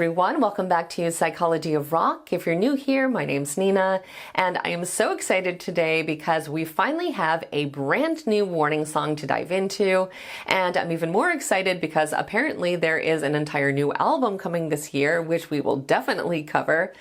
everyone, welcome back to Psychology of Rock. If you're new here, my name's Nina, and I am so excited today because we finally have a brand new Warning song to dive into, and I'm even more excited because apparently there is an entire new album coming this year, which we will definitely cover.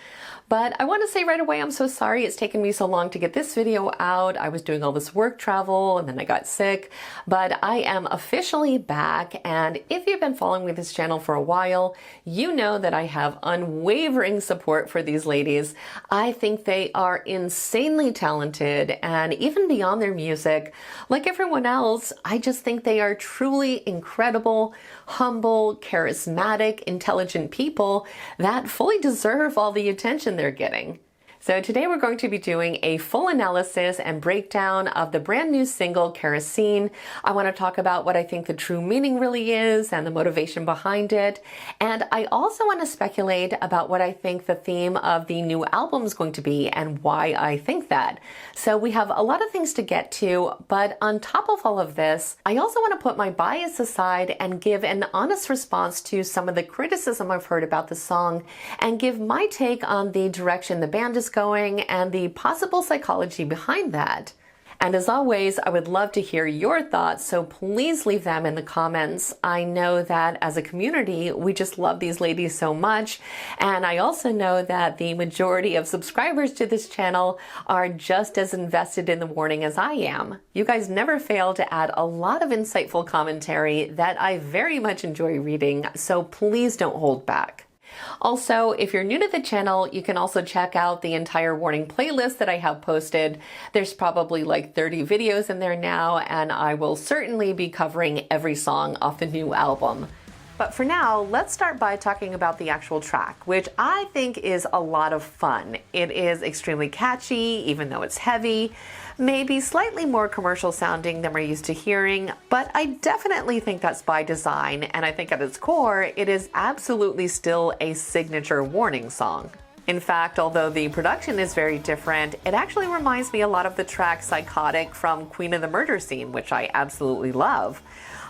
But I want to say right away, I'm so sorry it's taken me so long to get this video out. I was doing all this work travel and then I got sick, but I am officially back. And if you've been following me this channel for a while, you know that I have unwavering support for these ladies. I think they are insanely talented, and even beyond their music, like everyone else, I just think they are truly incredible, humble, charismatic, intelligent people that fully deserve all the attention they're getting. So today we're going to be doing a full analysis and breakdown of the brand new single, Kerosene. I want to talk about what I think the true meaning really is and the motivation behind it. And I also want to speculate about what I think the theme of the new album is going to be and why I think that. So we have a lot of things to get to, but on top of all of this, I also want to put my bias aside and give an honest response to some of the criticism I've heard about the song and give my take on the direction the band is going and the possible psychology behind that. And as always, I would love to hear your thoughts, so please leave them in the comments. I know that as a community, we just love these ladies so much, and I also know that the majority of subscribers to this channel are just as invested in the Warning as I am. You guys never fail to add a lot of insightful commentary that I very much enjoy reading, so please don't hold back. Also, if you're new to the channel, you can also check out the entire Warning playlist that I have posted. There's probably like 30 videos in there now, and I will certainly be covering every song off the new album. But for now, let's start by talking about the actual track, which I think is a lot of fun. It is extremely catchy, even though it's heavy, maybe slightly more commercial sounding than we're used to hearing, but I definitely think that's by design, and I think at its core, it is absolutely still a signature Warning song. In fact, although the production is very different, it actually reminds me a lot of the track Psychotic from Queen of the Murder Scene, which I absolutely love.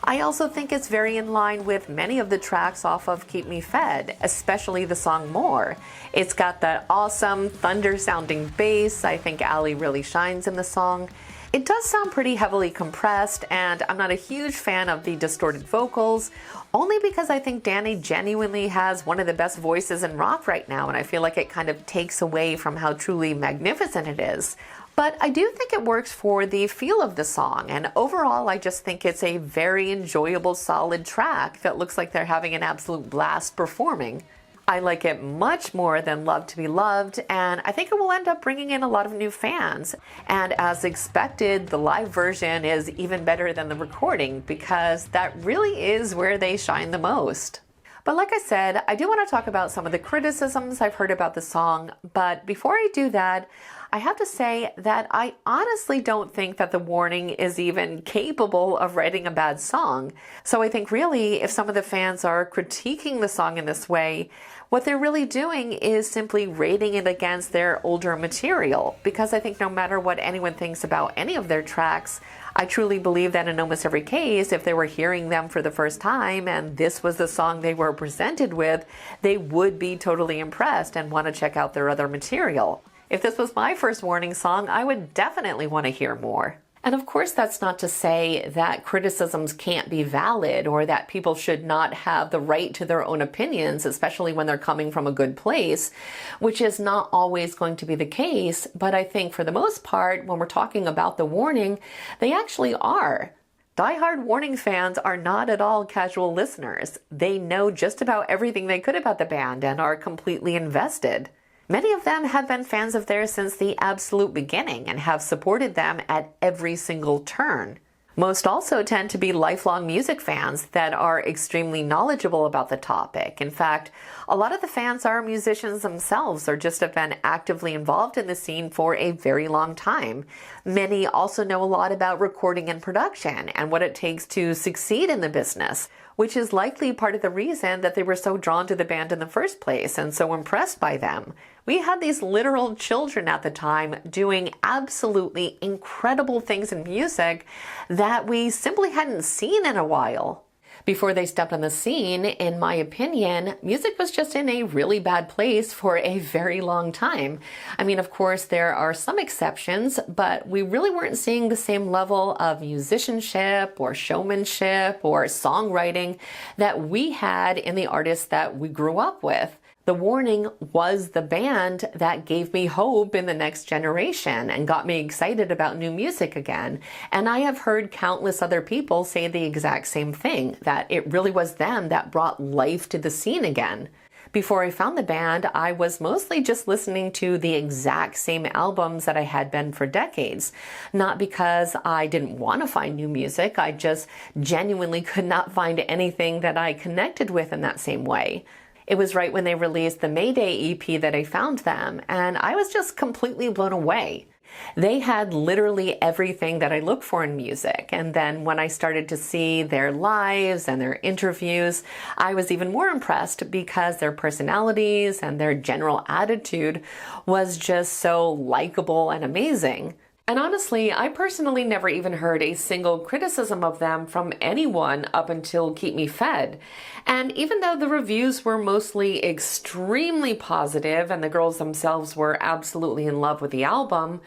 I also think it's very in line with many of the tracks off of Keep Me Fed, especially the song More. It's got that awesome thunder-sounding bass. I think Ali really shines in the song. It does sound pretty heavily compressed, and I'm not a huge fan of the distorted vocals, only because I think Dany genuinely has one of the best voices in rock right now, and I feel like it kind of takes away from how truly magnificent it is. But I do think it works for the feel of the song, and overall I just think it's a very enjoyable, solid track that looks like they're having an absolute blast performing. I like it much more than Love to Be Loved, and I think it will end up bringing in a lot of new fans. And as expected, the live version is even better than the recording because that really is where they shine the most. But like I said, I do want to talk about some of the criticisms I've heard about the song, but before I do that, I have to say that I honestly don't think that the Warning is even capable of writing a bad song. So I think really, if some of the fans are critiquing the song in this way, what they're really doing is simply rating it against their older material. Because I think no matter what anyone thinks about any of their tracks, I truly believe that in almost every case, if they were hearing them for the first time and this was the song they were presented with, they would be totally impressed and want to check out their other material. If this was my first Warning song, I would definitely want to hear more. And of course, that's not to say that criticisms can't be valid or that people should not have the right to their own opinions, especially when they're coming from a good place, which is not always going to be the case. But I think for the most part, when we're talking about the Warning, they actually are. Die-hard Warning fans are not at all casual listeners. They know just about everything they could about the band and are completely invested. Many of them have been fans of theirs since the absolute beginning and have supported them at every single turn. Most also tend to be lifelong music fans that are extremely knowledgeable about the topic. In fact, a lot of the fans are musicians themselves or just have been actively involved in the scene for a very long time. Many also know a lot about recording and production and what it takes to succeed in the business, which is likely part of the reason that they were so drawn to the band in the first place and so impressed by them. We had these literal children at the time doing absolutely incredible things in music that we simply hadn't seen in a while. Before they stepped on the scene, in my opinion, music was just in a really bad place for a very long time. I mean, of course, there are some exceptions, but we really weren't seeing the same level of musicianship or showmanship or songwriting that we had in the artists that we grew up with. The Warning was the band that gave me hope in the next generation and got me excited about new music again. And I have heard countless other people say the exact same thing, that it really was them that brought life to the scene again. Before I found the band, I was mostly just listening to the exact same albums that I had been for decades. Not because I didn't want to find new music, I just genuinely could not find anything that I connected with in that same way. It was right when they released the Mayday EP that I found them, and I was just completely blown away. They had literally everything that I look for in music, and then when I started to see their lives and their interviews, I was even more impressed because their personalities and their general attitude was just so likable and amazing. And honestly, I personally never even heard a single criticism of them from anyone up until Keep Me Fed. And even though the reviews were mostly extremely positive and the girls themselves were absolutely in love with the album,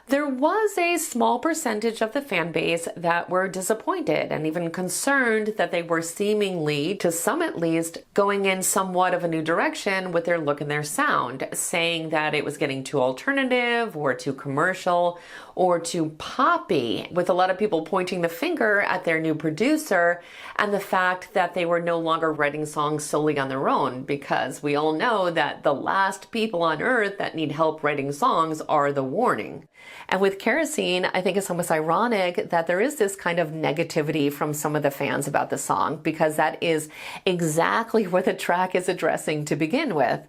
there was a small percentage of the fan base that were disappointed and even concerned that they were seemingly, to some at least, going in somewhat of a new direction with their look and their sound, saying that it was getting too alternative or too commercial or too poppy, with a lot of people pointing the finger at their new producer and the fact that they were no longer writing songs solely on their own, because we all know that the last people on earth that need help writing songs are the Warning. And with Kerosene, I think it's almost ironic that there is this kind of negativity from some of the fans about the song, because that is exactly what the track is addressing to begin with.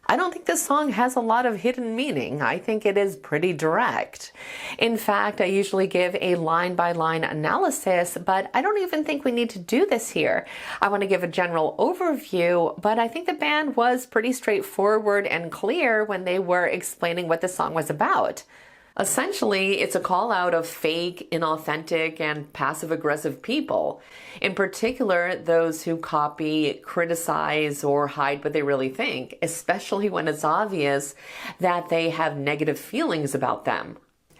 I don't think this song has a lot of hidden meaning. I think it is pretty direct. In fact, I usually give a line-by-line analysis, but I don't even think we need to do this here. I want to give a general overview, but I think the band was pretty straightforward and clear when they were explaining what the song was about. Essentially, it's a call out of fake, inauthentic, and passive-aggressive people. In particular, those who copy, criticize, or hide what they really think, especially when it's obvious that they have negative feelings about them.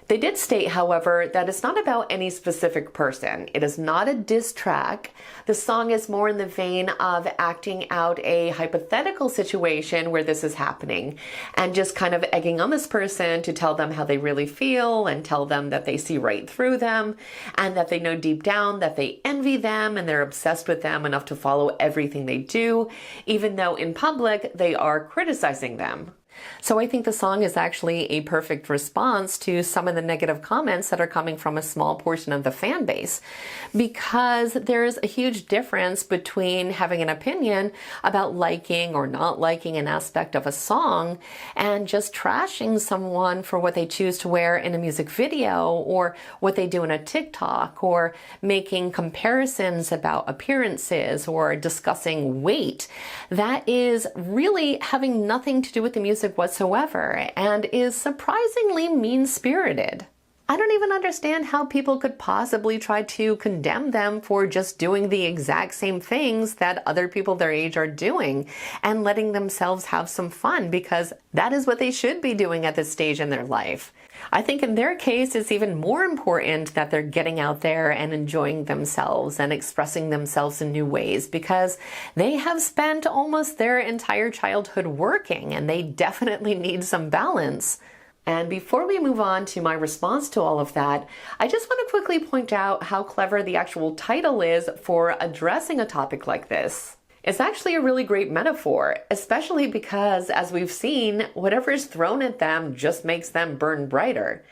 They did state, however, that it's not about any specific person. It is not a diss track. The song is more in the vein of acting out a hypothetical situation where this is happening and just kind of egging on this person to tell them how they really feel and tell them that they see right through them and that they know deep down that they envy them and they're obsessed with them enough to follow everything they do, even though in public they are criticizing them. So I think the song is actually a perfect response to some of the negative comments that are coming from a small portion of the fan base, because there's a huge difference between having an opinion about liking or not liking an aspect of a song and just trashing someone for what they choose to wear in a music video or what they do in a TikTok, or making comparisons about appearances or discussing weight. That is really having nothing to do with the music whatsoever and is surprisingly mean-spirited. I don't even understand how people could possibly try to condemn them for just doing the exact same things that other people their age are doing and letting themselves have some fun, because that is what they should be doing at this stage in their life. I think in their case, it's even more important that they're getting out there and enjoying themselves and expressing themselves in new ways, because they have spent almost their entire childhood working and they definitely need some balance. And before we move on to my response to all of that, I just want to quickly point out how clever the actual title is for addressing a topic like this. It's actually a really great metaphor, especially because, as we've seen, whatever is thrown at them just makes them burn brighter.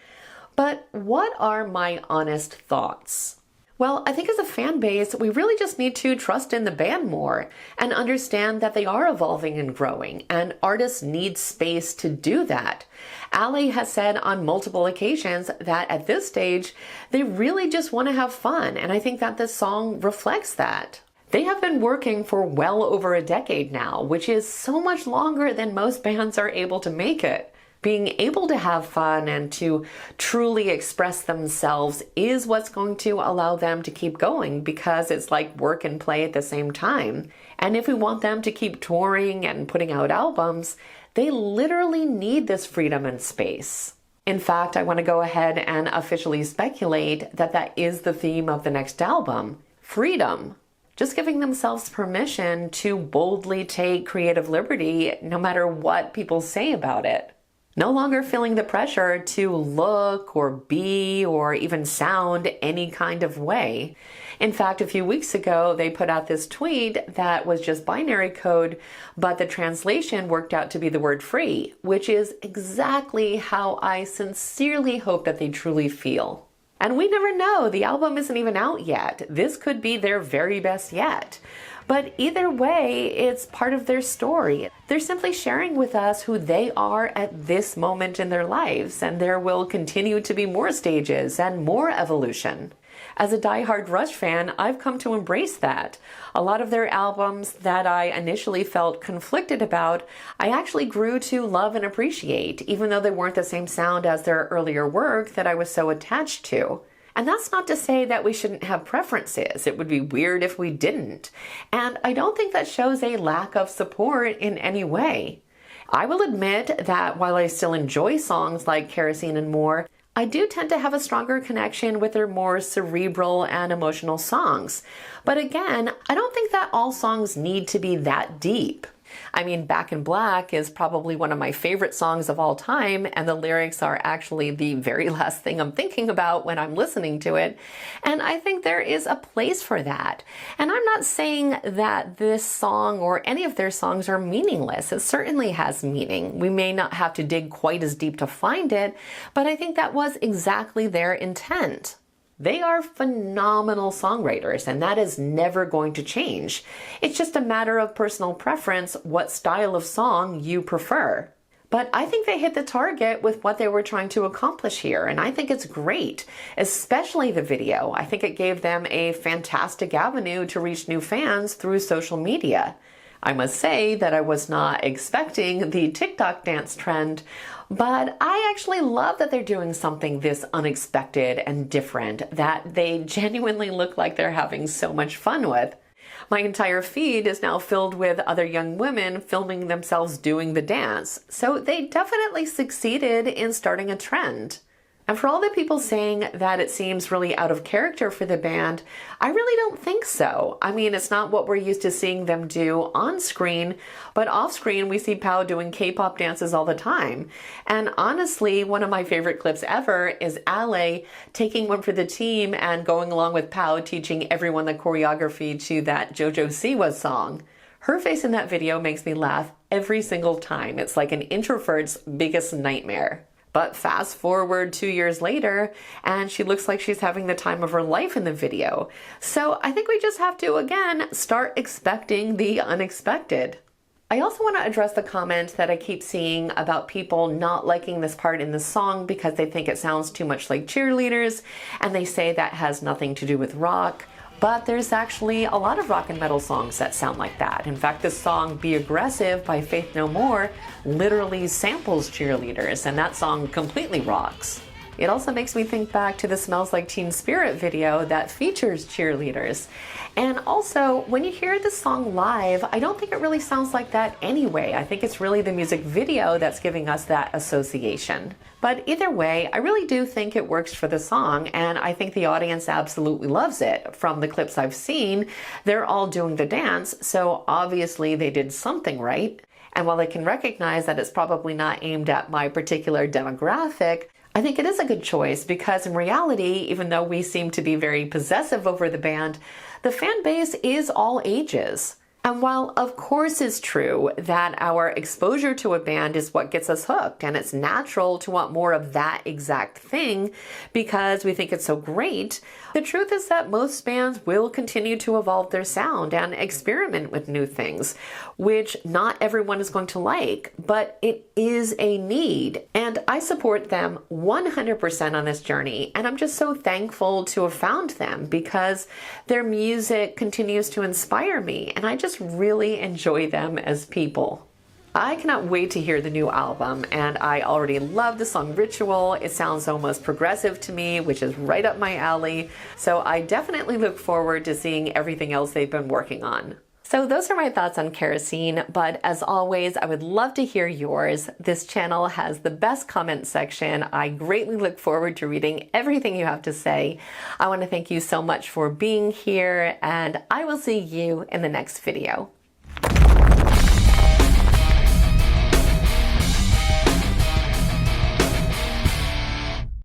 But what are my honest thoughts? Well, I think as a fan base, we really just need to trust in the band more and understand that they are evolving and growing, and artists need space to do that. Ale has said on multiple occasions that at this stage, they really just want to have fun, and I think that this song reflects that. They have been working for well over a decade now, which is so much longer than most bands are able to make it. Being able to have fun and to truly express themselves is what's going to allow them to keep going, because it's like work and play at the same time. And if we want them to keep touring and putting out albums, they literally need this freedom and space. In fact, I want to go ahead and officially speculate that that is the theme of the next album: freedom. Just giving themselves permission to boldly take creative liberty no matter what people say about it. No longer feeling the pressure to look or be or even sound any kind of way. In fact, a few weeks ago, they put out this tweet that was just binary code, but the translation worked out to be the word free, which is exactly how I sincerely hope that they truly feel. And we never know, the album isn't even out yet. This could be their very best yet. But either way, it's part of their story. They're simply sharing with us who they are at this moment in their lives, and there will continue to be more stages and more evolution. As a diehard Rush fan, I've come to embrace that. A lot of their albums that I initially felt conflicted about, I actually grew to love and appreciate, even though they weren't the same sound as their earlier work that I was so attached to. And that's not to say that we shouldn't have preferences. It would be weird if we didn't. And I don't think that shows a lack of support in any way. I will admit that while I still enjoy songs like Kerosene and more, I do tend to have a stronger connection with their more cerebral and emotional songs. But again, I don't think that all songs need to be that deep. I mean, Back in Black is probably one of my favorite songs of all time, and the lyrics are actually the very last thing I'm thinking about when I'm listening to it. And I think there is a place for that. And I'm not saying that this song or any of their songs are meaningless. It certainly has meaning. We may not have to dig quite as deep to find it, but I think that was exactly their intent. They are phenomenal songwriters, and that is never going to change. It's just a matter of personal preference, what style of song you prefer. But I think they hit the target with what they were trying to accomplish here, and I think it's great, especially the video. I think it gave them a fantastic avenue to reach new fans through social media. I must say that I was not expecting the TikTok dance trend, but I actually love that they're doing something this unexpected and different that they genuinely look like they're having so much fun with. My entire feed is now filled with other young women filming themselves doing the dance, so they definitely succeeded in starting a trend. And for all the people saying that it seems really out of character for the band, I really don't think so. I mean, it's not what we're used to seeing them do on screen, but off screen we see Pao doing K-pop dances all the time. And honestly, one of my favorite clips ever is Ale taking one for the team and going along with Pao teaching everyone the choreography to that JoJo Siwa song. Her face in that video makes me laugh every single time. It's like an introvert's biggest nightmare. But fast forward 2 years later, and she looks like she's having the time of her life in the video. So I think we just have to, again, start expecting the unexpected. I also want to address the comment that I keep seeing about people not liking this part in the song because they think it sounds too much like cheerleaders, and they say that has nothing to do with rock. But there's actually a lot of rock and metal songs that sound like that. In fact, this song, Be Aggressive by Faith No More, literally samples cheerleaders, and that song completely rocks. It also makes me think back to the Smells Like Teen Spirit video that features cheerleaders. And also, when you hear the song live, I don't think it really sounds like that anyway. I think it's really the music video that's giving us that association. But either way, I really do think it works for the song, and I think the audience absolutely loves it. From the clips I've seen, they're all doing the dance, so obviously they did something right. And while I can recognize that it's probably not aimed at my particular demographic, I think it is a good choice because in reality, even though we seem to be very possessive over the band, the fan base is all ages. And while of course it's true that our exposure to a band is what gets us hooked, and it's natural to want more of that exact thing because we think it's so great, the truth is that most bands will continue to evolve their sound and experiment with new things, which not everyone is going to like, but it is a need. And I support them 100% on this journey, and I'm just so thankful to have found them because their music continues to inspire me, and I just really enjoy them as people. I cannot wait to hear the new album, and I already love the song Ritual. It sounds almost progressive to me, which is right up my alley. So I definitely look forward to seeing everything else they've been working on. So those are my thoughts on Kerosene, but as always, I would love to hear yours. This channel has the best comment section. I greatly look forward to reading everything you have to say. I want to thank you so much for being here, and I will see you in the next video.